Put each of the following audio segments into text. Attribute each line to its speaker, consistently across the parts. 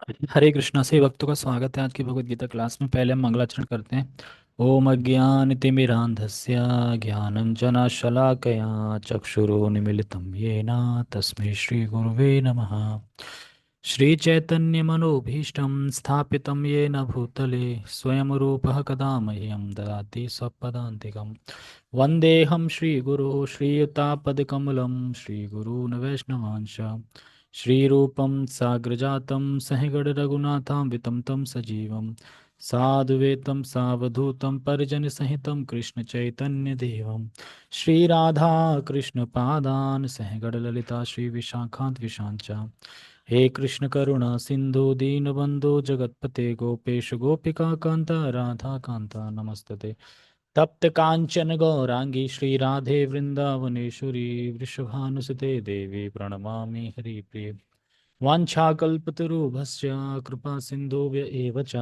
Speaker 1: हरे कृष्णा से भक्तों का स्वागत है आज की भगवत गीता क्लास में। पहले हम मंगलाचरण करते हैं। ओम अज्ञानतिमिरान्धस्य ज्ञानञ्जनशलाकया चक्षुरुन्मीलितं येन तस्मै श्रीगुरुवे नमः। श्रीचैतन्यमनोभीष्टं स्थापितं येन भूतले स्वयं रूपः कदा मह्यं ददाति स्वपदान्तिकं। वन्देऽहं श्रीगुरो श्रीयुतापदकमलं श्रीगुरून् वैष्णवांश श्रीरूपं साग्रजातं सहगणरघुनाथान्वितं तं सजीवं साधुवेतं सावधूतं परिजनसहितं कृष्णचैतन्यदेवं श्रीराधा कृष्णपादान् सहगणललिता श्रीविशाखान्विशाञ्च। हे कृष्ण करुणा सिंधु दीनबंधु जगतपते गोपेश गोपिका कांता राधा कांता नमस्तते। तप्त कांचन गौरांगी श्री राधे वृंदावनेश्वरी वृषभानुसुते देवी प्रणमामि हरिप्रिय। वाञ्छाकल्पतरुभ्यश्च कृपा सिन्धुभ्य एव च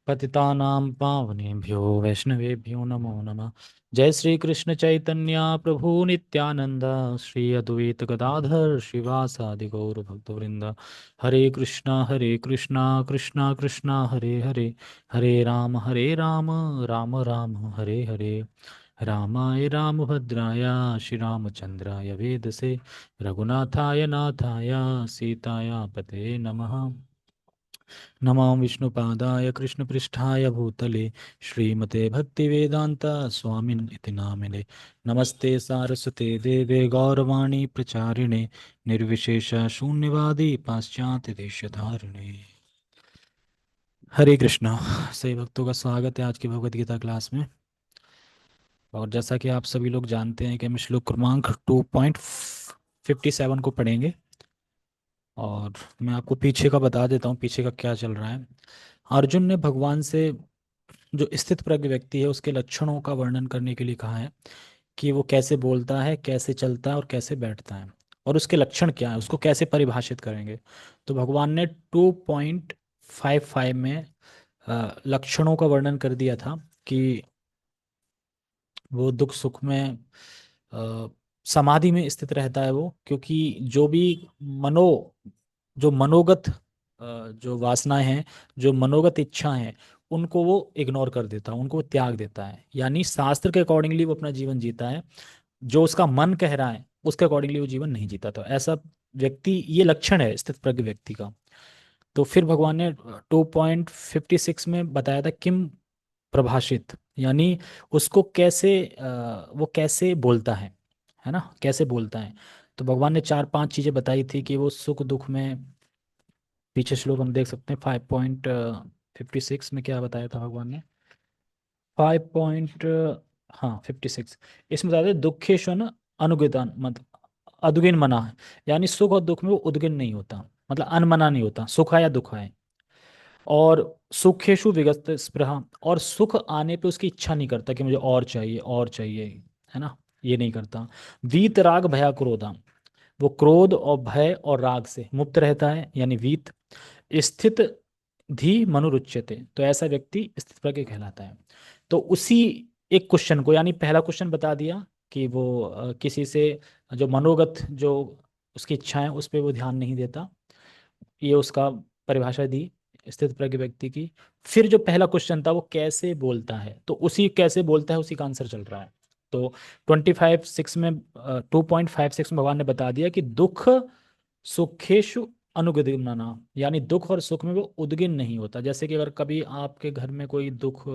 Speaker 1: पतितानां पावनेभ्यो वैष्णवेभ्यो नमो नमः। जय श्री कृष्ण चैतन्य प्रभु नित्यानंद श्री अद्वैत गदाधर शिवासादि गौर भक्तवृंद। हरे कृष्णा कृष्णा कृष्णा हरे हरे, हरे राम राम राम हरे हरे। रामाय रामभद्राय श्रीरामचंद्राय वेदसे रघुनाथाय नाथाय सीताया पते नमः। नमो विष्णुपादाय कृष्णपृष्ठाय भूतले श्रीमते भक्तिवेदांत स्वामिन् इति नामिने। नमस्ते सारस्वते देवे गौरवाणी प्रचारिणे निर्विशेष शून्यवादी पाश्चात्य देशधारिणे। हरे कृष्णा। सही भक्तों का स्वागत है आज की भगवत गीता क्लास में। और जैसा कि आप सभी लोग जानते हैं कि हम श्लोक क्रमांक 2.57 को पढ़ेंगे। और मैं आपको पीछे का बता देता हूँ पीछे का क्या चल रहा है। अर्जुन ने भगवान से जो स्थित प्रज्ञ व्यक्ति है उसके लक्षणों का वर्णन करने के लिए कहा है कि वो कैसे बोलता है, कैसे चलता है और कैसे बैठता है, और उसके लक्षण क्या है, उसको कैसे परिभाषित करेंगे। तो भगवान ने 2.55 में लक्षणों का वर्णन कर दिया था कि वो दुख सुख में अ, समाधि में स्थित रहता है वो, क्योंकि जो भी मनो जो मनोगत जो वासनाएं हैं, जो मनोगत इच्छा हैं, उनको वो इग्नोर कर देता है, उनको वो त्याग देता है। यानी शास्त्र के अकॉर्डिंगली वो अपना जीवन जीता है, जो उसका मन कह रहा है उसके अकॉर्डिंगली वो जीवन नहीं जीता। तो ऐसा व्यक्ति, ये लक्षण है स्थित प्रज्ञ व्यक्ति का। तो फिर भगवान ने 2.56 में बताया था किम प्रभाषित, यानी उसको कैसे वो कैसे बोलता है ना, कैसे बोलता है। तो भगवान ने चार पांच चीजें बताई थी कि वो सुख दुख में, पीछे श्लोक हम देख सकते हैं 5.56 में क्या बताया था भगवान ने। 5 पॉइंट, हाँ 56, इसमें बताया था दुखेशु न अनुगतान मत अदुगिन मना है। यानी सुख और दुख में वो उद्गिन नहीं होता, मतलब अनमना नहीं होता, सुख है या दुख है। और सुखेशु विगत स्पृहा, और सुख आने पे उसकी इच्छा नहीं करता कि मुझे और चाहिए और चाहिए, है ना, ये नहीं करता। वीत राग भया क्रोधा, वो क्रोध और भय और राग से मुक्त रहता है, यानी वीत। स्थित धी मनुरुच्यते, तो ऐसा व्यक्ति स्थित प्रज्ञ कहलाता है। तो उसी एक क्वेश्चन को, यानी पहला क्वेश्चन बता दिया कि वो किसी से जो मनोगत जो उसकी इच्छा है उस पर वो ध्यान नहीं देता, ये उसका परिभाषा दी स्थित प्रज्ञ व्यक्ति की। फिर जो पहला क्वेश्चन था वो कैसे बोलता है, तो उसी कैसे बोलता है उसी का आंसर चल रहा है। तो 25 6 में 2.56 में भगवान ने बता दिया कि दुख सुखेशु अनुगदिना, यानी दुख और सुख में वो उद्गिन नहीं होता। जैसे कि अगर कभी आपके घर में कोई दुख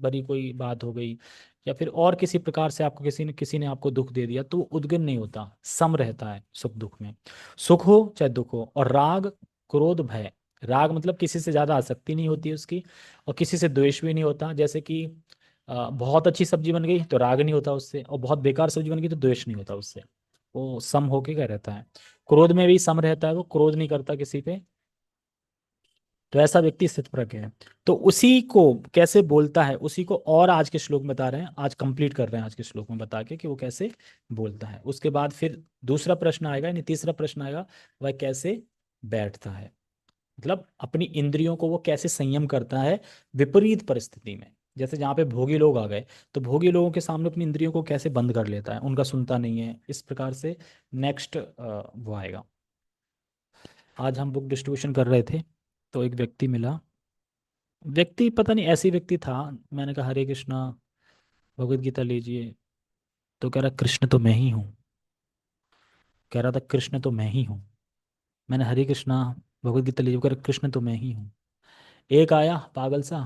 Speaker 1: भरी कोई बात हो गई, या फिर और किसी प्रकार से आपको किसी ने आपको दुख दे दिया, तो वो उद्गिन नहीं होता, सम रहता है सुख दुख में। सुख हो चाहे दुख हो। और राग क्रोध भय, राग मतलब किसी से ज्यादा आसक्ति नहीं होती उसकी, और किसी से द्वेष भी नहीं होता। जैसे कि बहुत अच्छी सब्जी बन गई तो राग नहीं होता उससे, और बहुत बेकार सब्जी बन गई तो द्वेष नहीं होता उससे, वो सम होके क्या रहता है। क्रोध में भी सम रहता है, वो क्रोध नहीं करता किसी पे। तो ऐसा व्यक्ति स्थित प्रज्ञ है। तो उसी को कैसे बोलता है उसी को और आज के श्लोक में बता रहे हैं, आज कंप्लीट कर रहे हैं आज के श्लोक में बता के कि वो कैसे बोलता है। उसके बाद फिर दूसरा प्रश्न आएगा, यानी तीसरा प्रश्न आएगा, वह कैसे बैठता है, मतलब अपनी इंद्रियों को वो कैसे संयम करता है विपरीत परिस्थिति में। जैसे जहाँ पे भोगी लोग आ गए, तो भोगी लोगों के सामने अपनी इंद्रियों को कैसे बंद कर लेता है, उनका सुनता नहीं है, इस प्रकार से नेक्स्ट वो आएगा। आज हम बुक डिस्ट्रीब्यूशन कर रहे थे, तो एक व्यक्ति मिला। व्यक्ति पता नहीं ऐसी व्यक्ति था। मैंने कहा हरे कृष्णा, भगवत गीता लीजिए। तो कह रहा कृष्ण तो मैं ही हूँ। कह रहा था कृष्ण तो मैं ही हूँ। मैंने हरे कृष्णा, भगवत गीता लीजिए। कह रहा कृष्ण तो मैं ही हूँ। एक आया पागल सा,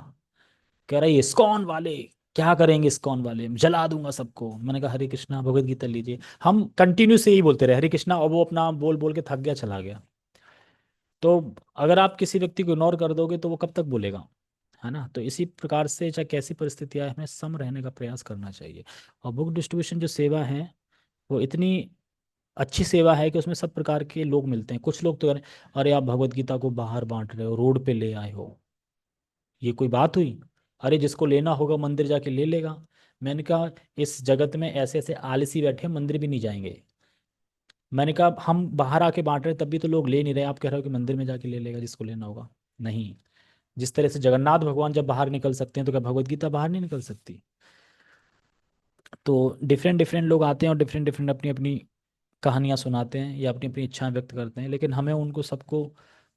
Speaker 1: कह रहा ये इस्कॉन वाले क्या करेंगे, इस्कॉन वाले जला दूंगा सबको। मैंने कहा हरे कृष्णा, भगवत गीता लीजिए। हम कंटिन्यू से यही बोलते रहे हरे कृष्णा, और वो अपना बोल बोल के थक गया, चला गया। तो अगर आप किसी व्यक्ति को इग्नोर कर दोगे तो वो कब तक बोलेगा, है ना। तो इसी प्रकार से चाहे कैसी परिस्थिति आए, हमें सम रहने का प्रयास करना चाहिए। और बुक डिस्ट्रीब्यूशन जो सेवा है, वो इतनी अच्छी सेवा है कि उसमें सब प्रकार के लोग मिलते हैं। कुछ लोग तो अरे आप भगवत गीता को बाहर बांट रहे हो, रोड पे ले आए हो, ये कोई बात हुई। अरे जिसको लेना होगा मंदिर जाके ले लेगा। मैंने कहा इस जगत में ऐसे ऐसे आलसी बैठे हैं, मंदिर भी नहीं जाएंगे। मैंने कहा हम बाहर आके बांट रहे हैं, तब भी तो लोग ले नहीं रहे, आप कह रहे हो कि मंदिर में जाके ले लेगा जिसको लेना होगा। नहीं। जिस तरह से जगन्नाथ भगवान जब बाहर निकल सकते हैं, तो क्या भगवत गीता बाहर नहीं निकल सकती। तो डिफरेंट डिफरेंट लोग आते हैं और डिफरेंट डिफरेंट अपनी अपनी कहानियाँ सुनाते हैं या अपनी अपनी इच्छाएं व्यक्त करते हैं, लेकिन हमें उनको सबको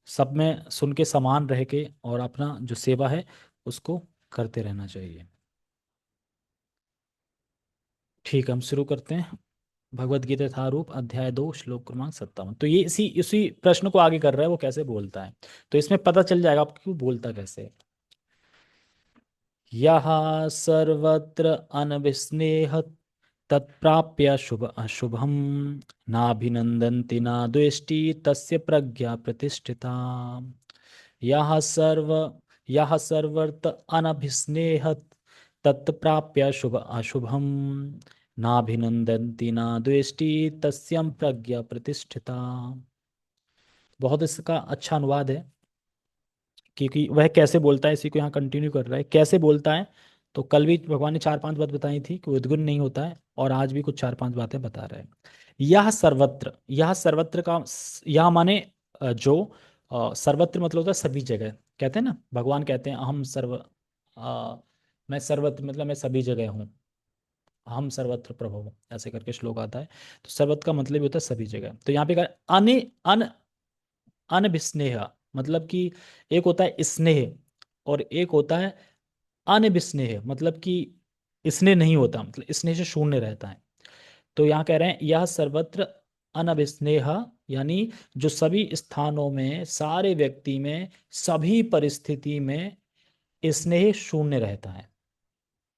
Speaker 1: सब में सुन के समान रह के और अपना जो सेवा है उसको करते रहना चाहिए। ठीक है, हम शुरू करते हैं। भगवत गीता यथारूप, अध्याय 2, श्लोक क्रमांक 57। तो ये इसी इसी प्रश्न को आगे कर रहा है, वो कैसे बोलता है। तो इसमें पता चल जाएगा आपको कि वो बोलता कैसे है। यः सर्वत्र अनभिस्नेह तत्प्राप्य शुभ अशुभम, नाभिनंदन्ति न द्वेष्टि तस्य प्रज्ञा प्रतिष्ठिता। यः सर्व यः सर्वत्र अनभिस्नेह तत्प्राप्य शुभ अशुभम, नाभिनंदन्ति न द्वेष्टि तस्यं प्रज्ञा प्रतिष्ठिता। बहुत इसका अच्छा अनुवाद है, क्योंकि वह कैसे बोलता है इसी को यहाँ कंटिन्यू कर रहा है। कैसे बोलता है, तो कल भी भगवान ने चार पांच बात बताई थी कि वो उद्गुण नहीं होता है, और आज भी कुछ चार पांच बातें बता रहे हैं। यह सर्वत्र का यह माने जो सर्वत्र मतलब होता है सभी जगह। कहते हैं ना, भगवान कहते हैं अहम सर्व मैं सर्वत्र मतलब मैं सभी जगह हूँ। हम सर्वत्र प्रभु, ऐसे करके श्लोक आता है। तो सर्वत्र का मतलब ही होता है सभी जगह। तो यहाँ पे कहा अने अन अनभिस्नेह, मतलब कि एक होता है स्नेह और एक होता है अनभिस्नेह, मतलब कि स्नेह नहीं होता, मतलब स्नेह से शून्य रहता है। तो यहाँ कह रहे हैं यह सर्वत्र अनभिस्नेह, यानी जो सभी स्थानों में, सारे व्यक्ति में, सभी परिस्थिति में स्नेह शून्य रहता है।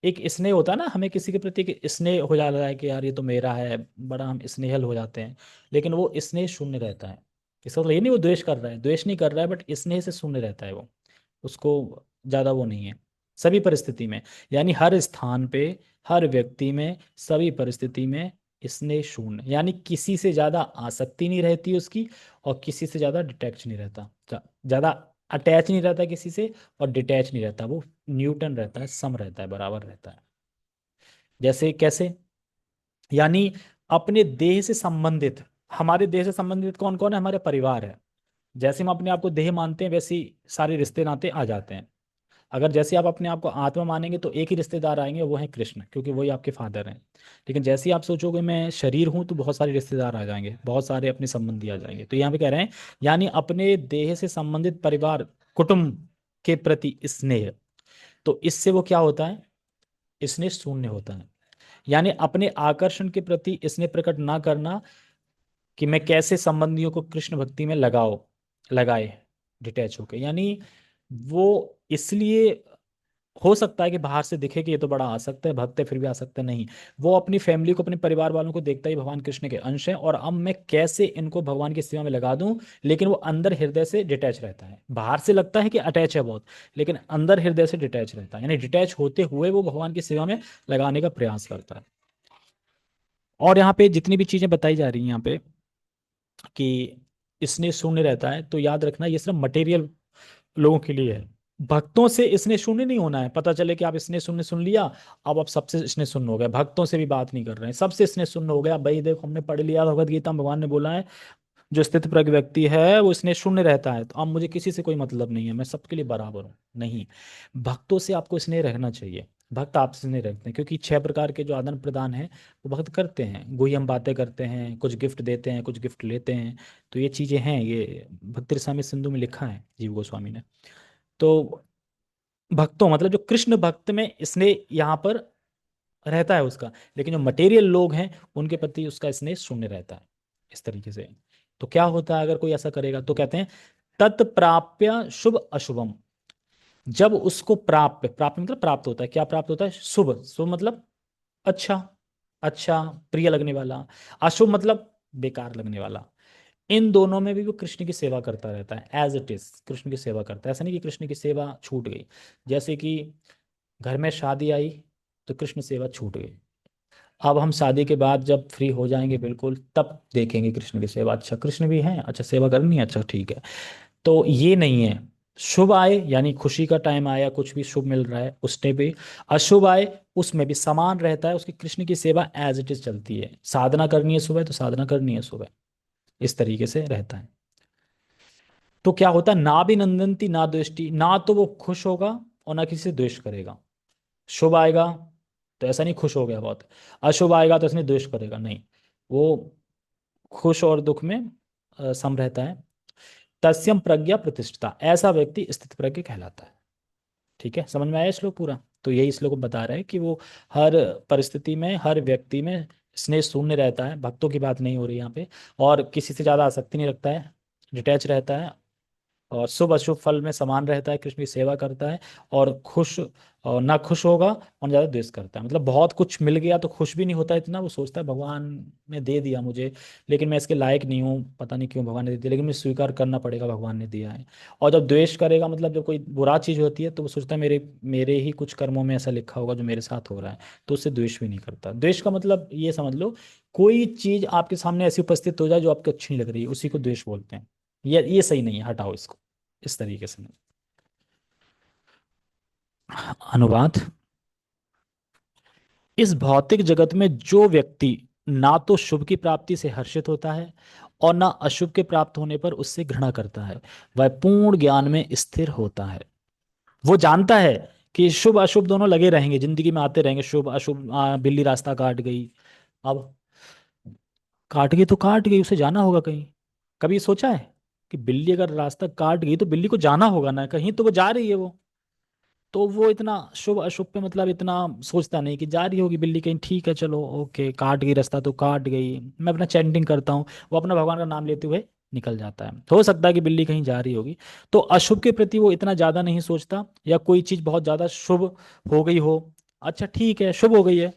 Speaker 1: एक स्नेह होता है ना, हमें किसी के प्रति एक स्नेह हो जाता है कि यार ये तो मेरा है, बड़ा हम स्नेहल हो जाते हैं। लेकिन वो स्नेह शून्य रहता है। इसका मतलब ये नहीं वो द्वेष कर रहा है, द्वेष नहीं कर रहा है, बट स्नेह से शून्य रहता है वो। उसको ज्यादा वो नहीं है सभी परिस्थिति में। यानी हर स्थान पे, हर व्यक्ति में, सभी परिस्थिति में स्नेह शून्य, यानी किसी से ज्यादा आसक्ति नहीं रहती उसकी, और किसी से ज्यादा डिटैच नहीं रहता, ज्यादा अटैच नहीं रहता किसी से, और डिटैच नहीं रहता। वो न्यूटन रहता है, सम रहता है, बराबर रहता है। जैसे कैसे, यानी अपने देह से संबंधित, हमारे देह से संबंधित कौन कौन है, हमारे परिवार है। जैसे हम अपने आप को देह मानते हैं, वैसे ही सारे रिश्ते नाते आ जाते हैं। अगर जैसे आप अपने आप को आत्मा मानेंगे तो एक ही रिश्तेदार आएंगे, वो है कृष्ण, क्योंकि वही आपके फादर हैं। लेकिन जैसे ही आप सोचोगे मैं शरीर हूं, तो बहुत सारे रिश्तेदार आ जाएंगे, बहुत सारे अपने संबंधी आ जाएंगे। तो यहाँ पे कह रहे हैं यानी अपने देह से संबंधित परिवार, कुटुंब के प्रति स्नेह। तो इससे वो क्या होता है, स्नेह शून्य होता है। यानी अपने आकर्षण के प्रति स्नेह प्रकट ना करना, कि मैं कैसे संबंधियों को कृष्ण भक्ति में लगाए डिटैच होके। यानी वो इसलिए हो सकता है कि बाहर से दिखे कि ये तो बड़ा आसक्त है, भक्त है, फिर भी आसक्त है, नहीं। वो अपनी फैमिली को, अपने परिवार वालों को देखता ही भगवान कृष्ण के अंश है, और अब मैं कैसे इनको भगवान की सेवा में लगा दूं। लेकिन वो अंदर हृदय से डिटैच रहता है, बाहर से लगता है कि अटैच है बहुत, लेकिन अंदर हृदय से डिटैच रहता है। यानी डिटैच होते हुए वो भगवान की सेवा में लगाने का प्रयास करता है। और यहाँ पे जितनी भी चीजें बताई जा रही हैं यहाँ पे कि इसने शून्य रहता है, तो याद रखना ये सिर्फ मटेरियल लोगों के लिए है। भक्तों से इसने शून्य नहीं होना है। पता चले कि आप इसने शून्य सुन लिया, अब आप सबसे इसने शून्य हो गए, भक्तों से भी बात नहीं कर रहे हैं, सबसे इसने शून्य हो गया। भाई देखो हमने पढ़ लिया भगवत गीता में, भगवान ने बोला है जो स्थित प्रज्ञ व्यक्ति है वो इसने शून्य रहता है, तो अब मुझे किसी से कोई मतलब नहीं है, मैं सबके लिए बराबर हूँ। नहीं, भक्तों से आपको स्नेह रखना चाहिए। भक्त आपस में नहीं रखते हैं, क्योंकि 6 प्रकार के जो आदान प्रदान हैं वो भक्त करते हैं, गुह्यम बातें करते हैं, कुछ गिफ्ट देते हैं, कुछ गिफ्ट लेते हैं। तो ये चीज़ें हैं, ये भक्ति रसामृत सिंधु में लिखा है जीव गोस्वामी ने। तो भक्तों मतलब जो कृष्ण भक्त में स्नेह यहाँ पर रहता है उसका, लेकिन जो मटेरियल लोग हैं उनके प्रति उसका स्नेह शून्य रहता है, इस तरीके से। तो क्या होता है अगर कोई ऐसा करेगा, तो कहते हैं तत्प्राप्य शुभ अशुभम। जब उसको प्राप्त, प्राप्त मतलब प्राप्त होता है, क्या प्राप्त होता है? शुभ, शुभ मतलब अच्छा, अच्छा प्रिय लगने वाला। अशुभ मतलब बेकार लगने वाला। इन दोनों में भी वो कृष्ण की सेवा करता रहता है, एज इट इज कृष्ण की सेवा करता है। ऐसा नहीं कि कृष्ण की सेवा छूट गई। जैसे कि घर में शादी आई तो कृष्ण सेवा छूट गई। अब हम शादी के बाद जब फ्री हो जाएंगे बिल्कुल, तब देखेंगे कृष्ण की सेवा, अच्छा कृष्ण भी हैं, अच्छा सेवा करनी है, अच्छा ठीक है। तो ये नहीं है। शुभ आए यानी खुशी का टाइम आया, कुछ भी शुभ मिल रहा है उसने भी, अशुभ आए उसमें भी समान रहता है, उसकी कृष्ण की सेवा एज इट इज चलती है। साधना करनी है सुबह तो साधना करनी है सुबह, इस तरीके से रहता है। तो क्या होता है, ना भी नंदनती ना द्वेष्टि, ना तो वो खुश होगा और ना किसी से द्वेष करेगा। शुभ आएगा तो ऐसा नहीं खुश हो गया बहुत, अशुभ आएगा तो ऐसा नहीं द्वेष करेगा, नहीं, वो खुश और दुख में सम रहता है। तस्यम प्रज्ञा प्रतिष्ठिता, ऐसा व्यक्ति स्थित प्रज्ञ कहलाता है। ठीक है, समझ में आया श्लोक पूरा? तो यही श्लोक बता रहा है कि वो हर परिस्थिति में, हर व्यक्ति में स्नेह शून्य रहता है, भक्तों की बात नहीं हो रही यहाँ पे, और किसी से ज़्यादा आसक्ति नहीं रखता है, डिटैच रहता है, और शुभ अशुभ फल में समान रहता है, कृष्ण की सेवा करता है, और खुश और ना खुश होगा और ज़्यादा द्वेष करता है। मतलब बहुत कुछ मिल गया तो खुश भी नहीं होता इतना, वो सोचता है भगवान ने दे दिया मुझे, लेकिन मैं इसके लायक नहीं हूँ, पता नहीं क्यों भगवान ने दे दिया, लेकिन मुझे स्वीकार करना पड़ेगा, भगवान ने दिया है। और जब द्वेष करेगा मतलब जब कोई बुरा चीज़ होती है तो वो सोचता है मेरे मेरे ही कुछ कर्मों में ऐसा लिखा होगा जो मेरे साथ हो रहा है, तो उससे द्वेष भी नहीं करता। द्वेष का मतलब ये समझ लो, कोई चीज़ आपके सामने ऐसी उपस्थित हो जाए जो आपको अच्छी नहीं लग रही है, उसी को द्वेष बोलते हैं। ये सही नहीं है, हटाओ इसको, इस तरीके से। अनुवाद। इस भौतिक जगत में जो व्यक्ति ना तो शुभ की प्राप्ति से हर्षित होता है और ना अशुभ के प्राप्त होने पर उससे घृणा करता है, वह पूर्ण ज्ञान में स्थिर होता है। वो जानता है कि शुभ अशुभ दोनों लगे रहेंगे, जिंदगी में आते रहेंगे शुभ अशुभ। बिल्ली रास्ता काट गई, अब काट गई तो काट गई, उसे जाना होगा कहीं। कभी सोचा है कि बिल्ली अगर रास्ता काट गई तो बिल्ली को जाना होगा ना कहीं, तो वो जा रही है वो। तो वो इतना शुभ अशुभ पे मतलब इतना सोचता नहीं कि जा रही होगी बिल्ली कहीं, ठीक है चलो ओके, काट गई रास्ता तो काट गई, मैं अपना चैंटिंग करता हूँ, वो अपना भगवान का नाम लेते हुए निकल जाता है। हो सकता है कि बिल्ली कहीं जा रही होगी। तो अशुभ के प्रति वो इतना ज्यादा नहीं सोचता, या कोई चीज बहुत ज्यादा शुभ हो गई हो, अच्छा ठीक है शुभ हो गई है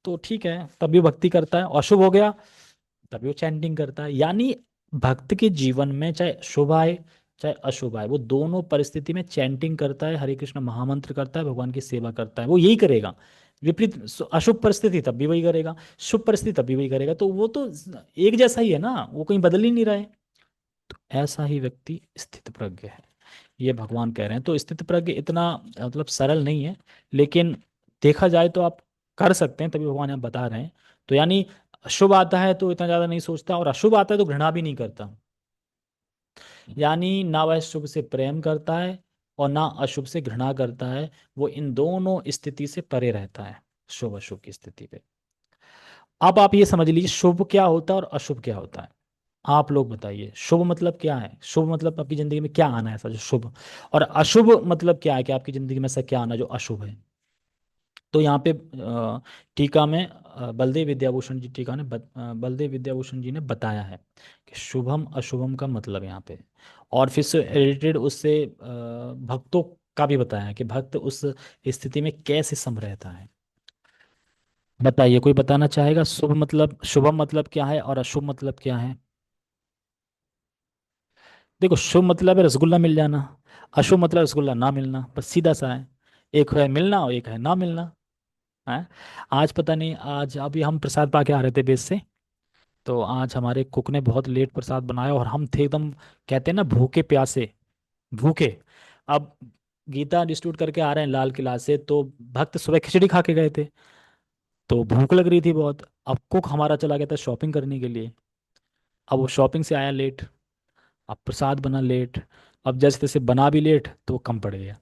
Speaker 1: तो ठीक है, तभी भक्ति करता है, और अशुभ हो गया तभी वो चैंटिंग करता है। यानी भक्त के जीवन में चाहे शुभ आए चाहे अशुभ आए, वो दोनों परिस्थिति में चैंटिंग करता है, हरे कृष्ण महामंत्र करता है, भगवान की सेवा करता है, वो यही करेगा। विपरीत अशुभ परिस्थिति तब भी वही करेगा, शुभ परिस्थिति तब भी वही करेगा, तो वो तो एक जैसा ही है ना, वो कहीं बदल ही नहीं रहा है। तो ऐसा ही व्यक्ति स्थित प्रज्ञ है, ये भगवान कह रहे हैं। तो स्थित प्रज्ञ इतना मतलब सरल नहीं है, लेकिन देखा जाए तो आप कर सकते हैं, तभी भगवान यहाँ बता रहे हैं। तो यानी शुभ आता है तो इतना ज्यादा नहीं सोचता, और अशुभ आता है तो घृणा भी नहीं करता। यानी ना वह शुभ से प्रेम करता है और ना अशुभ से घृणा करता है, वो इन दोनों स्थिति से परे रहता है, शुभ अशुभ की स्थिति पे। अब आप ये समझ लीजिए शुभ क्या होता है और अशुभ क्या होता है। आप लोग बताइए, शुभ मतलब क्या है? शुभ मतलब आपकी जिंदगी में क्या आना है ऐसा जो शुभ, और अशुभ मतलब क्या है कि आपकी जिंदगी में ऐसा क्या आना जो अशुभ है। तो यहाँ पे टीका में बलदेव विद्याभूषण जी टीका ने बलदेव विद्याभूषण जी ने बताया है कि शुभम अशुभम का मतलब यहाँ पे, और फिर से रिलेटेड उससे भक्तों का भी बताया है कि भक्त उस स्थिति में कैसे सम रहता है। बताइए, कोई बताना चाहेगा शुभ मतलब, शुभम मतलब क्या है और अशुभ मतलब क्या है? देखो, शुभ मतलब है रसगुल्ला मिल जाना, अशुभ मतलब रसगुल्ला ना मिलना, बस सीधा सा है। एक है मिलना और एक है ना मिलना है। आज पता नहीं, आज अभी हम प्रसाद पा के आ रहे थे बेस से, तो आज हमारे कुक ने बहुत लेट प्रसाद बनाया और हम थे एकदम, कहते हैं ना भूखे प्यासे, भूखे। अब गीता डिस्ट्रीब्यूट करके आ रहे हैं लाल किला से, तो भक्त सुबह खिचड़ी खा के गए थे, तो भूख लग रही थी बहुत। अब कुक हमारा चला गया था शॉपिंग करने के लिए, अब वो शॉपिंग से आया लेट, अब प्रसाद बना लेट, अब जैसे तैसे बना भी लेट तो वो कम पड़ गया,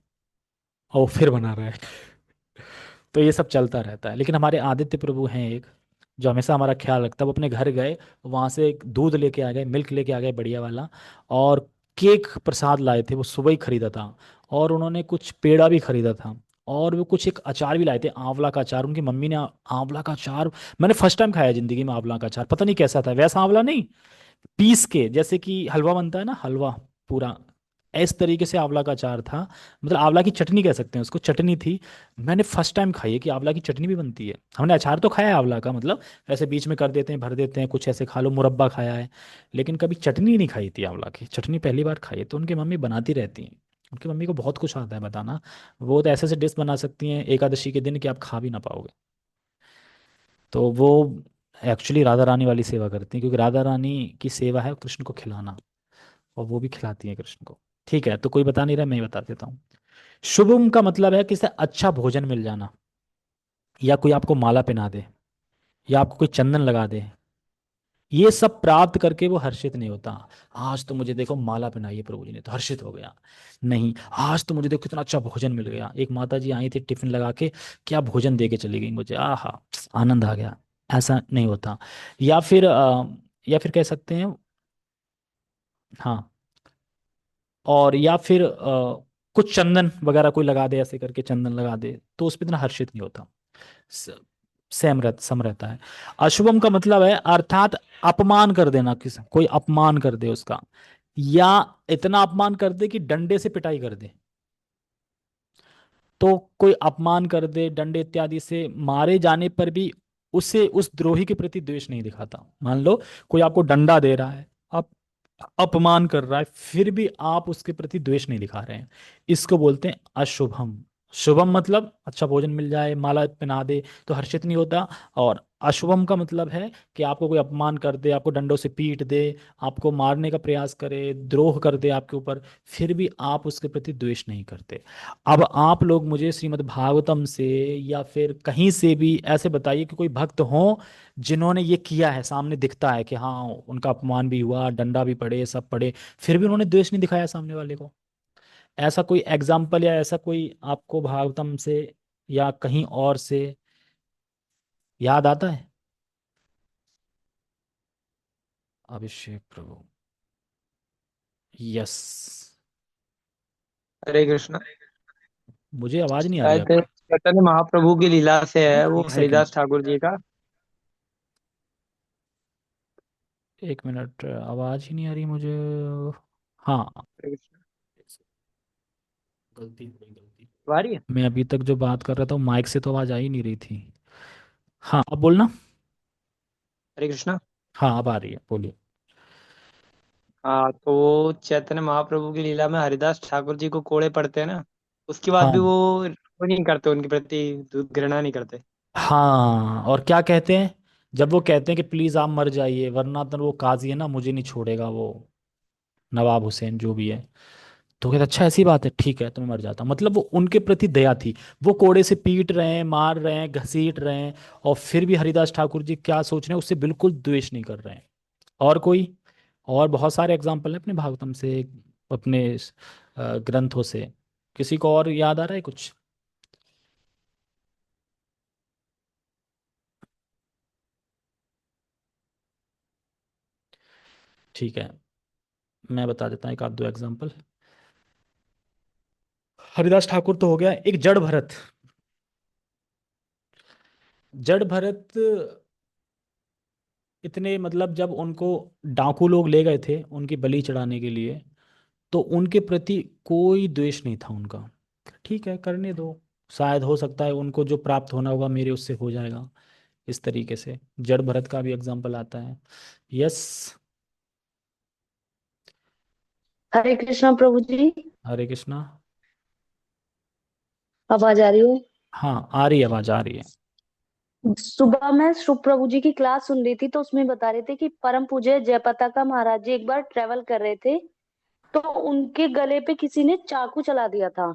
Speaker 1: और वो फिर बना रहा है। तो ये सब चलता रहता है। लेकिन हमारे आदित्य प्रभु हैं एक, जो हमेशा हमारा ख्याल रखता है। वो अपने घर गए, वहाँ से एक दूध लेके आ गए, मिल्क लेके आ गए बढ़िया वाला, और केक प्रसाद लाए थे, वो सुबह ही खरीदा था। और उन्होंने कुछ पेड़ा भी खरीदा था, और वो कुछ एक अचार भी लाए थे, आंवला का अचार। उनकी मम्मी ने आंवला का अचार, मैंने फर्स्ट टाइम खाया जिंदगी में आंवला का अचार, पता नहीं कैसा था, वैसा आंवला नहीं, पीस के जैसे कि हलवा बनता है ना, हलवा पूरा, इस तरीके से आंवला का अचार था। मतलब आंवला की चटनी कह सकते हैं उसको, चटनी थी। मैंने फर्स्ट टाइम खाई है कि आंवला की चटनी भी बनती है। हमने अचार तो खाया है आंवला का, मतलब ऐसे बीच में कर देते हैं, भर देते हैं, कुछ ऐसे खा लो, मुरब्बा खाया है, लेकिन कभी चटनी नहीं खाई थी। आंवला की चटनी पहली बार खाई है। तो उनकी मम्मी बनाती रहती हैं, उनकी मम्मी को बहुत कुछ आता है बताना। वो तो ऐसे ऐसे डिश बना सकती हैं एकादशी के दिन कि आप खा भी ना पाओगे। तो वो एक्चुअली राधा रानी वाली सेवा करती हैं, क्योंकि राधा रानी की सेवा है कृष्ण को खिलाना, और वो भी खिलाती हैं कृष्ण को। ठीक है, तो कोई बता नहीं रहा, मैं ही बता देता हूँ। शुभम का मतलब है किसी अच्छा भोजन मिल जाना, या कोई आपको माला पहना दे, या आपको कोई चंदन लगा दे। ये सब प्राप्त करके वो हर्षित नहीं होता। आज तो मुझे देखो माला पहनाई है प्रभु जी ने, तो हर्षित हो गया। नहीं, आज तो मुझे देखो कितना अच्छा भोजन मिल गया, एक माता जी आई थी टिफिन लगा के, क्या भोजन दे के चली गई मुझे, आहा, आनंद आ गया। ऐसा नहीं होता। या फिर या फिर कह सकते हैं, हाँ, और या फिर कुछ चंदन वगैरह कोई लगा दे, ऐसे करके चंदन लगा दे, तो उस पर इतना हर्षित नहीं होता। सम रहता है। अशुभम का मतलब है अर्थात अपमान कर देना, किसी कोई अपमान कर दे उसका, या इतना अपमान कर दे कि डंडे से पिटाई कर दे। तो कोई अपमान कर दे, डंडे इत्यादि से मारे जाने पर भी उसे, उस द्रोही के प्रति द्वेष नहीं दिखाता। मान लो कोई आपको डंडा दे रहा है, आप अपमान कर रहा है, फिर भी आप उसके प्रति द्वेष नहीं दिखा रहे हैं, इसको बोलते हैं अशुभम। शुभम मतलब अच्छा भोजन मिल जाए, माला पहना दे, तो हर्षित नहीं होता। और अशुभम का मतलब है कि आपको कोई अपमान कर दे, आपको डंडों से पीट दे, आपको मारने का प्रयास करे, द्रोह कर दे आपके ऊपर, फिर भी आप उसके प्रति द्वेष नहीं करते। अब आप लोग मुझे श्रीमद् भागवतम से या फिर कहीं से भी ऐसे बताइए कि कोई भक्त हो जिन्होंने ये किया है, सामने दिखता है कि हाँ उनका अपमान भी हुआ, डंडा भी पड़े, सब पड़े, फिर भी उन्होंने द्वेष नहीं दिखाया सामने वाले को। ऐसा कोई एग्जाम्पल या ऐसा कोई आपको भागवतम से या कहीं और से याद आता है? अभिषेक प्रभु, यस।
Speaker 2: हरे कृष्णा।
Speaker 1: मुझे आवाज नहीं आ रही
Speaker 2: शायद
Speaker 1: आपकी।
Speaker 2: चैतन्य महाप्रभु की लीला से है वो,
Speaker 1: एक सेकंड,
Speaker 2: हरिदास ठाकुर जी का।
Speaker 1: एक मिनट, आवाज ही नहीं आ रही मुझे। हाँ,
Speaker 2: हरे कृष्णा।
Speaker 1: गलती हो गई, गलती।
Speaker 2: अब आ रही है?
Speaker 1: मैं अभी तक जो बात कर रहा था माइक से तो आवाज आ ही नहीं रही थी। हाँ, अब बोलना।
Speaker 2: हरे कृष्णा।
Speaker 1: हाँ, अब आ रही है, बोलिए।
Speaker 2: हाँ, तो वो चैतन्य महाप्रभु की लीला में हरिदास ठाकुर जी को कोड़े पड़ते हैं ना, उसके बाद भी
Speaker 1: हाँ,
Speaker 2: वो नहीं करते, उनके प्रति घृणा नहीं करते।
Speaker 1: हाँ, और क्या कहते हैं, जब वो कहते हैं कि प्लीज आप मर जाइए, वरना तो वो काजी है ना, मुझे नहीं छोड़ेगा वो, नवाब हुसैन जो भी है। तो कहते अच्छा ऐसी बात है, ठीक है तो मैं मर जाता हूँ। मतलब वो उनके प्रति दया थी। वो कोड़े से पीट रहे हैं, मार रहे हैं, घसीट रहे हैं, और फिर भी हरिदास ठाकुर जी क्या सोच रहे हैं, उससे बिल्कुल द्वेष नहीं कर रहे हैं। और कोई, और बहुत सारे एग्जाम्पल है अपने भागवतम से, अपने ग्रंथों से। किसी को और याद आ रहा है कुछ? ठीक है, मैं बता देता हूँ एक आध दो एग्जाम्पल। हरिदास ठाकुर तो हो गया, एक जड़ भरत। जड़ भरत इतने, मतलब जब उनको डाकू लोग ले गए थे उनकी बलि चढ़ाने के लिए, तो उनके प्रति कोई द्वेष नहीं था उनका। ठीक है, करने दो, शायद हो सकता है उनको जो प्राप्त होना होगा मेरे उससे हो जाएगा, इस तरीके से जड़ भरत का भी एग्जाम्पल आता है। यस।
Speaker 3: हरे कृष्णा प्रभु जी।
Speaker 1: हरे कृष्णा।
Speaker 3: आवाज आ रही है?
Speaker 1: हाँ, आ रही है, आवाज आ रही है।
Speaker 3: सुबह मैं शुभ प्रभु जी की क्लास सुन रही थी, तो उसमें बता रहे थे कि परम पूज्य जयपताका महाराज जी एक बार ट्रेवल कर रहे थे, तो उनके गले पे किसी ने चाकू चला दिया था।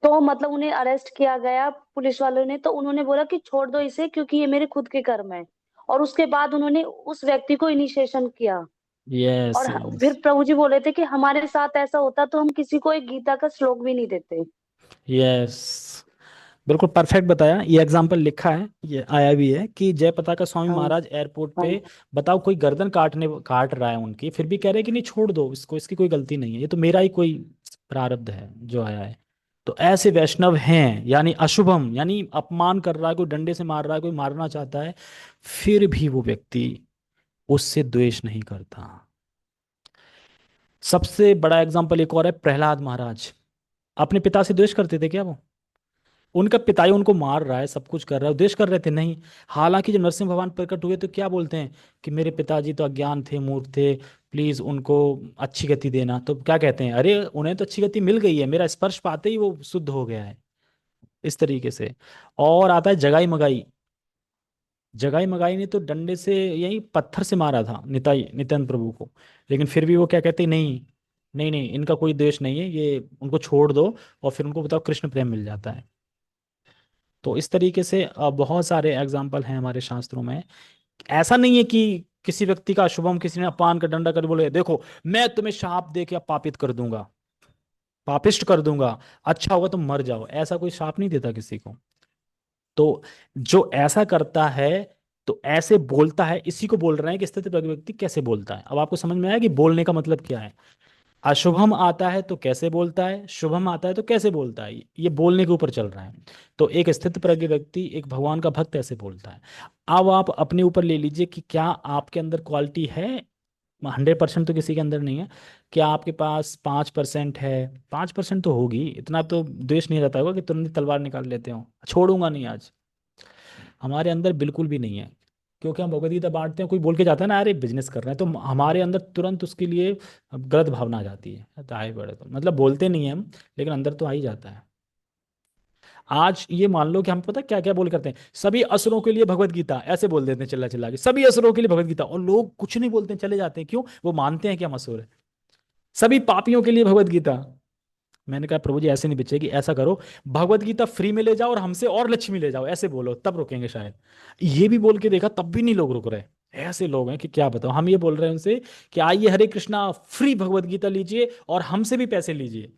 Speaker 3: तो मतलब उन्हें अरेस्ट किया गया पुलिस वालों ने, तो उन्होंने बोला कि छोड़ दो इसे क्योंकि ये मेरे खुद के कर्म है। और उसके बाद उन्होंने उस व्यक्ति को इनिशिएशन किया।
Speaker 1: यस,
Speaker 3: और
Speaker 1: यस,
Speaker 3: फिर प्रभु जी बोले थे कि हमारे साथ ऐसा होता तो हम किसी को एक गीता का श्लोक भी नहीं देते।
Speaker 1: यस। बिल्कुल परफेक्ट बताया, ये एग्जाम्पल लिखा है, ये आया भी है कि जय पताका स्वामी
Speaker 3: हाँ
Speaker 1: महाराज एयरपोर्ट
Speaker 3: हाँ।
Speaker 1: पे, बताओ कोई गर्दन काट रहा है उनकी, फिर भी कह रहे हैं कि नहीं छोड़ दो इसको, इसकी कोई गलती नहीं है, ये तो मेरा ही कोई प्रारब्ध है जो आया है। तो ऐसे वैष्णव हैं, यानी अशुभम, यानी अपमान कर रहा है, कोई डंडे से मार रहा है, कोई मारना चाहता है, फिर भी वो व्यक्ति उससे द्वेष नहीं करता। सबसे बड़ा एग्जाम्पल एक और है, प्रहलाद महाराज। अपने पिता से द्वेष करते थे क्या वो? उनका पिता ही उनको मार रहा है, सब कुछ कर रहा है, उद्देश्य कर रहे थे नहीं। हालांकि जब नरसिंह भगवान प्रकट हुए तो क्या बोलते हैं कि मेरे पिताजी तो अज्ञान थे, मूर्ख थे, प्लीज उनको अच्छी गति देना। तो क्या कहते हैं, अरे उन्हें तो अच्छी गति मिल गई है, मेरा स्पर्श पाते ही वो शुद्ध हो गया है, इस तरीके से। और आता है जगाई मगाई। जगाई मगाई ने तो डंडे से, यही पत्थर से मारा था निताई नित्यानंद प्रभु को, लेकिन फिर भी वो क्या कहते हैं, नहीं नहीं नहीं, इनका कोई द्वेष नहीं है, ये उनको छोड़ दो, और फिर उनको बताओ कृष्ण प्रेम मिल जाता है। तो इस तरीके से बहुत सारे एग्जाम्पल हैं हमारे शास्त्रों में। ऐसा नहीं है कि किसी व्यक्ति का शुभम, किसी ने अपान का डंडा कर बोले देखो मैं तुम्हें शाप दे के पापित कर दूंगा, पापिष्ट कर दूंगा, अच्छा होगा तुम मर जाओ, ऐसा कोई शाप नहीं देता किसी को। तो जो ऐसा करता है, तो ऐसे बोलता है, इसी को बोल रहे हैं कि स्थिति प्रज्ञ व्यक्ति कैसे बोलता है। अब आपको समझ में आया कि बोलने का मतलब क्या है। अशुभम आता है तो कैसे बोलता है, शुभम आता है तो कैसे बोलता है, ये बोलने के ऊपर चल रहा है। तो एक स्थित प्रज्ञ व्यक्ति, एक भगवान का भक्त ऐसे बोलता है। अब आप अपने ऊपर ले लीजिए कि क्या आपके अंदर क्वालिटी है। 100% तो किसी के अंदर नहीं है। क्या आपके पास 5% है? 5% तो होगी, इतना तो द्वेष नहीं रहता होगा कि तुरंत तलवार निकाल लेते हो, छोड़ूंगा नहीं आज। हमारे अंदर बिल्कुल भी नहीं है, क्योंकि हम भगवत गीता बांटते हैं, कोई बोल के जाता है ना अरे बिजनेस कर रहे हैं, तो हमारे अंदर तुरंत उसके लिए गलत भावना आ जाती है, तो आए बड़े तो मतलब बोलते नहीं हैं हम, लेकिन अंदर तो आ ही जाता है। आज ये मान लो कि हम पता क्या क्या बोल करते हैं, सभी असुरों के लिए भगवत गीता, ऐसे बोल देते हैं चिल्ला चिल्ला के, सभी असुरों के लिए भगवत गीता, और लोग कुछ नहीं बोलते हैं, चले जाते हैं, क्यों? वो मानते हैं कि हम असुर है। सभी पापियों के लिए भगवत गीता। मैंने कहा प्रभु जी ऐसे नहीं बिचेगी, ऐसा करो भगवत गीता फ्री में ले जाओ और हमसे और लक्ष्मी ले जाओ, ऐसे बोलो तब रुकेंगे शायद। ये भी बोल के देखा तब भी नहीं लोग रुक रहे। ऐसे लोग हैं कि क्या बताओ, हम ये बोल रहे हैं उनसे कि आइए हरे कृष्णा फ्री भगवत गीता लीजिए और हमसे भी पैसे लीजिए।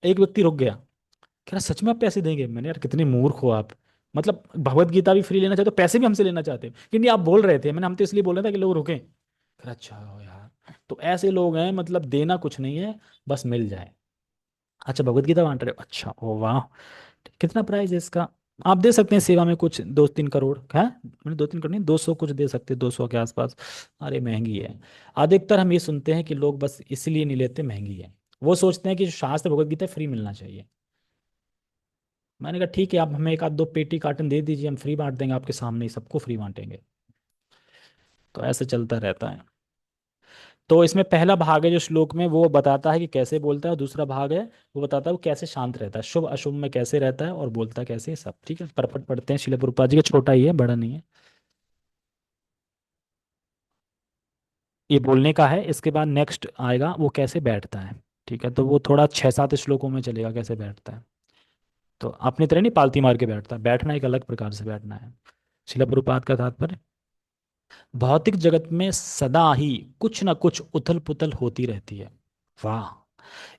Speaker 1: एक व्यक्ति रुक गया, कह रहा सच में आप पैसे देंगे? मैंने, यार कितने मूर्ख हो आप, मतलब भगवत गीता भी फ्री लेना चाहते हो, पैसे भी हमसे लेना चाहते हो? कि नहीं आप बोल रहे थे, मैंने हम तो इसलिए बोल रहे थे कि लोग रुकें। कह रहा अच्छा हो यार, तो ऐसे लोग हैं, मतलब देना कुछ नहीं है, बस मिल जाए। अच्छा भगवत गीता बांट रहे हो, अच्छा ओ वाह, कितना प्राइस है इसका? आप दे सकते हैं सेवा में कुछ 2-3 करोड़ है, मैंने 2-3 करोड़ नहीं, 200 कुछ दे सकते, 200 के आसपास। अरे महंगी है। अधिकतर हम ये सुनते हैं कि लोग बस इसलिए नहीं लेते, महंगी है। वो सोचते हैं कि जो शास्त्र भगवत गीता फ्री मिलना चाहिए। मैंने कहा ठीक है, आप हमें एक आध दो पेटी कार्टन दे दीजिए, हम फ्री बांट देंगे आपके सामने ही, सबको फ्री बांटेंगे। तो ऐसे चलता रहता है। तो इसमें पहला भाग है जो श्लोक में, वो बताता है कि कैसे बोलता है, और दूसरा भाग है वो बताता है वो कैसे शांत रहता है, शुभ अशुभ में कैसे रहता है, और बोलता कैसे है, सब ठीक है। परपट पढ़ते हैं, शिला प्रभुपाद जी का छोटा ही है, बड़ा नहीं है। ये बोलने का है, इसके बाद नेक्स्ट आएगा वो कैसे बैठता है। ठीक है, तो वो थोड़ा 6-7 श्लोकों में चलेगा कैसे बैठता है। तो अपनी तरह नहीं पालती मार के बैठता है, बैठना एक अलग प्रकार से बैठना है। शिला प्रभुपाद का तात्पर्य, भौतिक जगत में सदा ही कुछ ना कुछ उथल पुथल होती रहती है। वाह,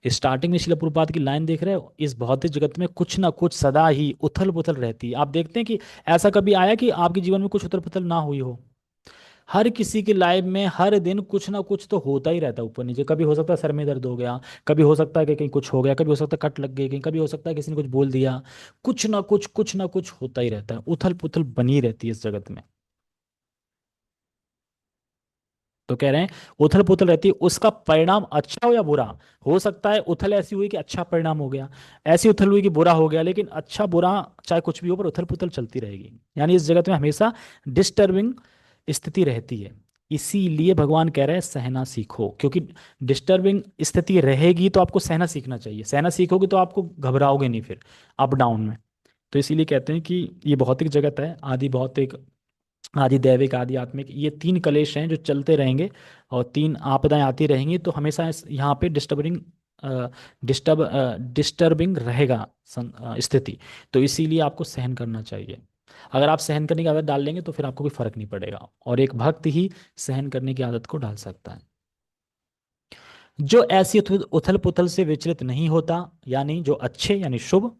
Speaker 1: स्टार्टिंग में शिला प्रभुपाद की लाइन देख रहे हो, इस भौतिक जगत में कुछ ना कुछ सदा ही उथल पुथल रहती है। आप देखते हैं कि ऐसा कभी आया कि आपके जीवन में कुछ उथल पुथल ना हुई हो? हर किसी की लाइफ में हर दिन कुछ ना कुछ तो होता ही रहता है, ऊपर नीचे। कभी हो सकता है सर में दर्द हो गया, कभी हो सकता है कि कहीं कुछ हो गया, कभी हो सकता है कट लग गई कहीं, कभी हो सकता है किसी ने कुछ बोल दिया। कुछ ना कुछ होता ही रहता है, उथल पुथल बनी रहती है इस जगत में। तो कह रहे हैं उथल पुथल रहती है, उसका परिणाम अच्छा हो या बुरा। हो सकता है उथल ऐसी हुई कि अच्छा परिणाम हो गया, ऐसी उथल हुई कि बुरा हो गया, लेकिन अच्छा बुरा चाहे कुछ भी हो, पर उथल पुथल चलती रहेगी। यानी इस जगत में हमेशा डिस्टर्बिंग स्थिति रहती है। इसीलिए भगवान कह रहे हैं सहना सीखो, क्योंकि डिस्टर्बिंग स्थिति रहेगी तो आपको सहना सीखना चाहिए। सहना सीखोगे तो आपको घबराओगे नहीं फिर अप डाउन में। तो इसीलिए कहते हैं कि ये भौतिक जगत है, आदि भौतिक, आदि दैविक, आदि आत्मिक, ये तीन कलेश हैं जो चलते रहेंगे, और तीन आपदाएं आती रहेंगी, तो हमेशा यहाँ पे डिस्टर्बिंग रहेगा स्थिति। तो इसीलिए आपको सहन करना चाहिए। अगर आप सहन करने की आदत डाल लेंगे तो फिर आपको कोई फर्क नहीं पड़ेगा, और एक भक्त ही सहन करने की आदत को डाल सकता है। जो ऐसी उथल पुथल से विचलित नहीं होता, यानी जो अच्छे यानी शुभ,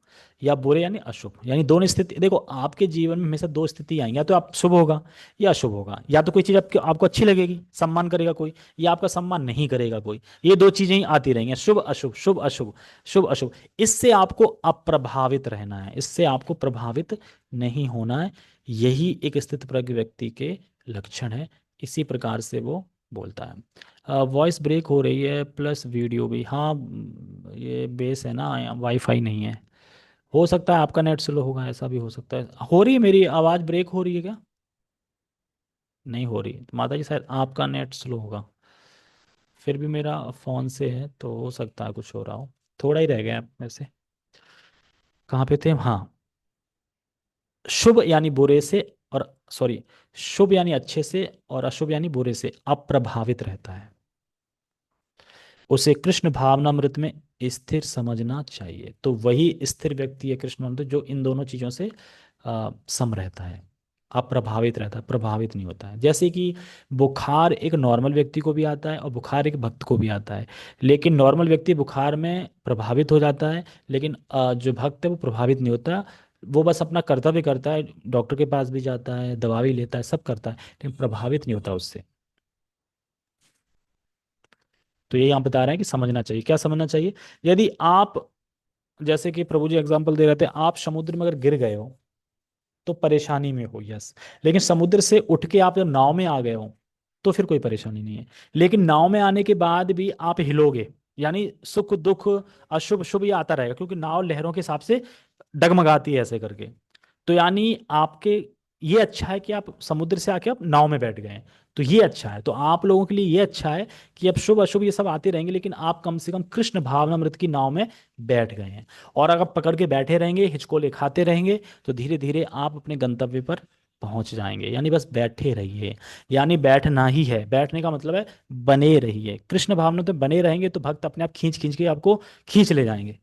Speaker 1: या बुरे यानी अशुभ। यानी दोनों स्थिति, देखो आपके जीवन में हमेशा दो स्थिति आएंगी, या तो आप शुभ होगा या अशुभ होगा। या तो कोई चीज़ आपको आपको अच्छी लगेगी, सम्मान करेगा कोई, या आपका सम्मान नहीं करेगा कोई। ये दो चीजें ही आती रहेंगी, शुभ अशुभ, शुभ अशुभ, शुभ अशुभ। इससे आपको अप्रभावित रहना है, इससे आपको प्रभावित नहीं होना है। यही एक स्थित प्रज्ञ व्यक्ति के लक्षण है। इसी प्रकार से वो बोलता है। वॉइस ब्रेक हो रही है प्लस वीडियो भी। हाँ ये बेस है ना, वाईफाई नहीं है। हो सकता है आपका नेट स्लो होगा, ऐसा भी हो सकता है। हो रही है मेरी आवाज़ ब्रेक हो रही है क्या? नहीं हो रही तो माता जी शायद आपका नेट स्लो होगा। फिर भी मेरा फ़ोन से है तो हो सकता है कुछ हो रहा हो। थोड़ा ही रह गया वैसे। कहाँ पे थे? हाँ, शुभ यानी बुरे से, और सॉरी, शुभ यानी अच्छे से और अशुभ यानी बुरे से अप्रभावित रहता है। उसे कृष्ण भावनामृत में स्थिर समझना चाहिए। तो वही स्थिर व्यक्ति है कृष्ण भावनामृत, जो इन दोनों चीज़ों से सम रहता है, अप्रभावित रहता है, प्रभावित नहीं होता है। जैसे कि बुखार एक नॉर्मल व्यक्ति को भी आता है और बुखार एक भक्त को भी आता है। लेकिन नॉर्मल व्यक्ति बुखार में प्रभावित हो जाता है, लेकिन जो भक्त है वो प्रभावित नहीं होता। वो बस अपना कर्तव्य करता है, डॉक्टर के पास भी जाता है, दवा भी लेता है, सब करता है, लेकिन प्रभावित नहीं होता उससे। तो ये यहाँ बता रहे हैं कि समझना चाहिए। क्या समझना चाहिए? यदि आप, जैसे कि प्रभु जी एग्जाम्पल दे रहे थे, आप समुद्र में अगर गिर गए हो तो परेशानी में हो, यस। लेकिन समुद्र से उठ के आप जब नाव में आ गए हो तो फिर कोई परेशानी नहीं है। लेकिन नाव में आने के बाद भी आप हिलोगे, यानी सुख दुख अशुभ शुभ ये आता रहेगा, क्योंकि नाव लहरों के हिसाब से डगमगाती है ऐसे करके। तो यानी आपके, ये अच्छा है कि आप समुद्र से आके आप नाव में बैठ गए हैं, तो ये अच्छा है। तो आप लोगों के लिए ये अच्छा है कि अब शुभ अशुभ ये सब आते रहेंगे, लेकिन आप कम से कम कृष्ण भावनामृत की नाव में बैठ गए हैं। और अगर पकड़ के बैठे रहेंगे, हिचकोले खाते रहेंगे, तो धीरे धीरे आप अपने गंतव्य पर पहुंच जाएंगे। यानी बस बैठे रहिए। यानी बैठना ही है, बैठने का मतलब है बने रहिए कृष्ण भावना में। बने रहेंगे तो भक्त अपने आप खींच खींच के आपको खींच ले जाएंगे।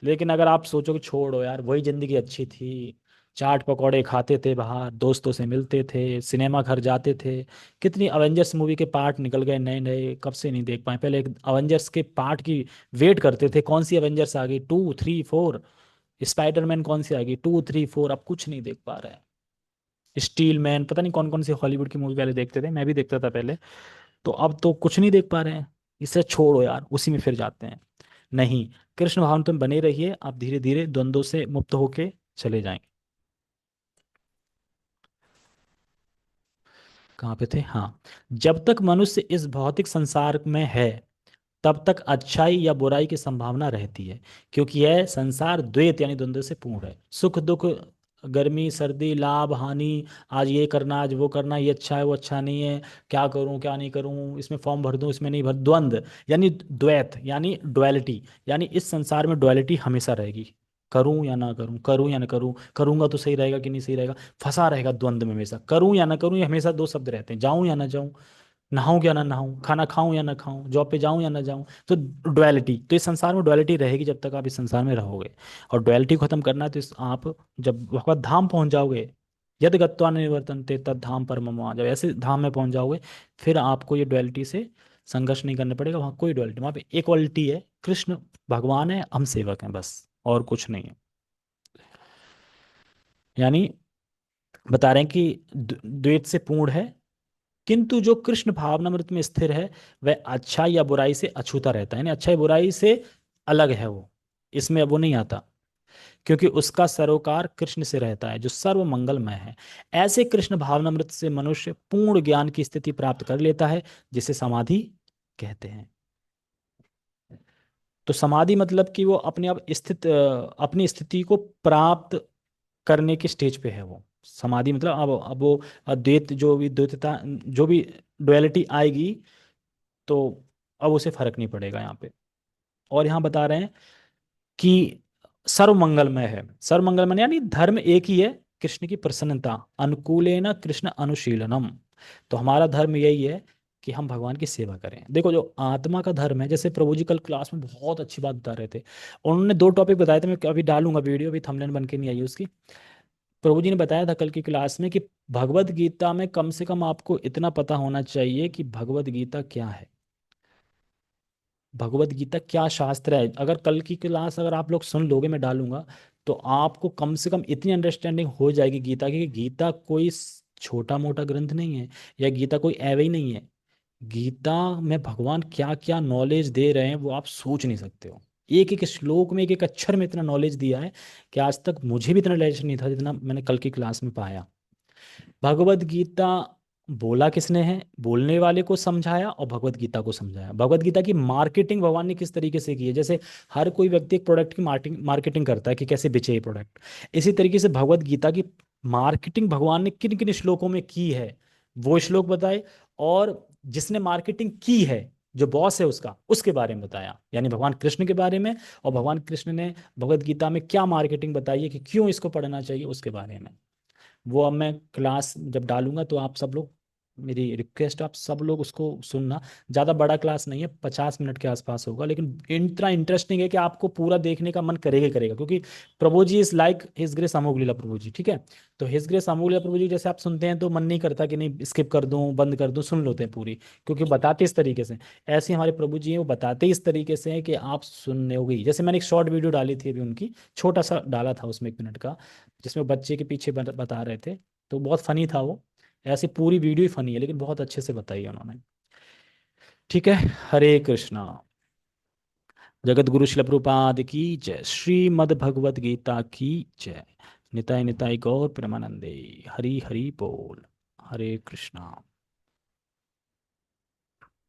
Speaker 1: लेकिन अगर आप सोचो कि छोड़ो यार, वही जिंदगी अच्छी थी, चाट पकौड़े खाते थे बाहर, दोस्तों से मिलते थे, सिनेमा घर जाते थे, कितनी अवेंजर्स मूवी के पार्ट निकल गए नए नए, कब से नहीं देख पाए। पहले एक अवेंजर्स के पार्ट की वेट करते थे, कौन सी अवेंजर्स आ गई, 2 3 4, स्पाइडरमैन कौन सी आ गई, 2 3 4, अब कुछ नहीं देख पा रहे हैं। स्टील मैन, पता नहीं कौन कौन सी हॉलीवुड की मूवी पहले देखते थे, मैं भी देखता था पहले। तो अब तो कुछ नहीं देख पा रहे हैं। इससे छोड़ो यार, उसी में फिर जाते हैं। नहीं, कृष्ण भावना तुम बने रहिए, आप धीरे धीरे द्वंद्वों से मुक्त होके चले जाएंगे। कहाँ पे थे? हाँ, जब तक मनुष्य इस भौतिक संसार में है तब तक अच्छाई या बुराई की संभावना रहती है, क्योंकि यह संसार द्वैत यानी द्वंद्व से पूर्ण है। सुख दुख, गर्मी सर्दी, लाभ हानि, आज ये करना आज वो करना, ये अच्छा है वो अच्छा नहीं है, क्या करूं क्या नहीं करूं, इसमें फॉर्म भर दूं इसमें नहीं भर, द्वंद्व यानी द्वैत यानी डुअलिटी। यानी इस संसार में डुअलिटी हमेशा रहेगी, करूं या ना करूं, करूं या ना करूं, करूंगा तो सही रहेगा कि नहीं सही रहेगा, फंसा रहेगा द्वंद्व में हमेशा। करूं या ना करूं, ये हमेशा दो शब्द रहते हैं, जाऊं या ना जाऊं, नहाऊं या ना नहाऊं, खाना खाऊं या ना खाऊं, जॉब पे जाऊं या ना जाऊं। तो डुअलिटी, तो इस संसार में डुअलिटी रहेगी जब तक आप इस संसार में रहोगे। और डुअलिटी को खत्म करना है तो आप जब भगवत धाम पहुंच जाओगे, यद गत्वा न निवर्तन्ते तद धाम परमम, जब ऐसे धाम में पहुंच जाओगे, फिर आपको ये डुअलिटी से संघर्ष नहीं करना पड़ेगा। वहाँ कोई डुअलिटी, वहाँ पे इक्वलिटी है, कृष्ण भगवान है, हम सेवक हैं, बस और कुछ नहीं है। यानी बता रहे हैं कि द्वैत से पूर्ण है, किंतु जो कृष्ण भावनामृत में स्थिर है वह अच्छा या बुराई से अछूता रहता है। यानी अच्छा या बुराई से अलग है वो, इसमें अब वो नहीं आता, क्योंकि उसका सरोकार कृष्ण से रहता है जो सर्व मंगलमय है। ऐसे कृष्ण भावनामृत से मनुष्य पूर्ण ज्ञान की स्थिति प्राप्त कर लेता है, जिसे समाधि कहते हैं। तो समाधि मतलब कि वो अपने आप स्थित, अपनी स्थिति को प्राप्त करने के स्टेज पे है वो। समाधि मतलब अब वो द्वैत, जो भी द्वैतता, जो भी डुअलिटी आएगी, तो अब उसे फर्क नहीं पड़ेगा यहाँ पे। और यहाँ बता रहे हैं कि सर्वमंगलमय है। सर्वमंगलमय यानी धर्म एक ही है, कृष्ण की प्रसन्नता, अनुकूलेन कृष्ण अनुशीलनम। तो हमारा धर्म यही है कि हम भगवान की सेवा करें। देखो जो आत्मा का धर्म है, जैसे प्रभु जी कल क्लास में बहुत अच्छी बात बता रहे थे, उन्होंने दो टॉपिक बताए थे, मैं अभी डालूंगा वीडियो, अभी थंबनेल बन के नहीं आई उसकी। प्रभु जी ने बताया था कल की क्लास में कि भगवत गीता में कम से कम आपको इतना पता होना चाहिए कि भगवत गीता क्या है। भगवत गीता क्या शास्त्र है। अगर कल की क्लास अगर आप लोग सुन लोगे, मैं डालूंगा, तो आपको कम से कम इतनी अंडरस्टैंडिंग हो जाएगी गीता की कि गीता कोई छोटा मोटा ग्रंथ नहीं है, या गीता कोई एवे ही नहीं है। गीता में भगवान क्या क्या नॉलेज दे रहे हैं वो आप सोच नहीं सकते हो। एक एक श्लोक में, एक एक अक्षर में इतना नॉलेज दिया है कि आज तक मुझे भी इतना नॉलेज नहीं था जितना मैंने कल की क्लास में पाया। भगवत गीता बोला किसने है? बोलने वाले को समझाया और भगवत गीता को समझाया। भगवत गीता की मार्केटिंग भगवान ने किस तरीके से की है, जैसे हर कोई व्यक्ति एक प्रोडक्ट की मार्केटिंग मार्केटिंग करता है कि कैसे बेचे ये प्रोडक्ट, इसी तरीके से भगवत गीता की मार्केटिंग भगवान ने किन किन श्लोकों में की है वो श्लोक बताए, और जिसने मार्केटिंग की है, जो बॉस है उसका, उसके बारे में बताया, यानी भगवान कृष्ण के बारे में। और भगवान कृष्ण ने भगवत गीता में क्या मार्केटिंग बताई है कि क्यों इसको पढ़ना चाहिए, उसके बारे में। वो अब मैं क्लास जब डालूंगा तो आप सब लोग, मेरी रिक्वेस्ट आप सब लोग उसको सुनना। ज़्यादा बड़ा क्लास नहीं है, 50 मिनट के आसपास होगा, लेकिन इतना इंटरेस्टिंग है कि आपको पूरा देखने का मन करेगा ही करेगा, क्योंकि प्रभु जी इज़ लाइक हिज ग्रेस अमोघ लीला प्रभु जी, ठीक है। तो हिज ग्रेस अमोघ लीला प्रभु जी जैसे आप सुनते हैं तो मन नहीं करता कि नहीं स्किप कर दूं, बंद कर दूं, सुन लेते हैं पूरी, क्योंकि बताते इस तरीके से। ऐसे हमारे प्रभु जी हैं, वो बताते इस तरीके से हैं कि आप सुनने होगी। जैसे मैंने एक शॉर्ट वीडियो डाली थी अभी उनकी, छोटा सा डाला था उसमें 1 मिनट का, जिसमें बच्चे के पीछे बता रहे थे, तो बहुत फनी था वो। ऐसी पूरी वीडियो ही फनी है, लेकिन बहुत अच्छे से बताई है उन्होंने। ठीक है। हरे कृष्णा। जगत गुरु शिल प्रभुपाद की जय। श्रीमद् भगवत गीता की जय। निताय निताय गौर प्रेमानंदे। हरि हरि बोल। हरे कृष्णा।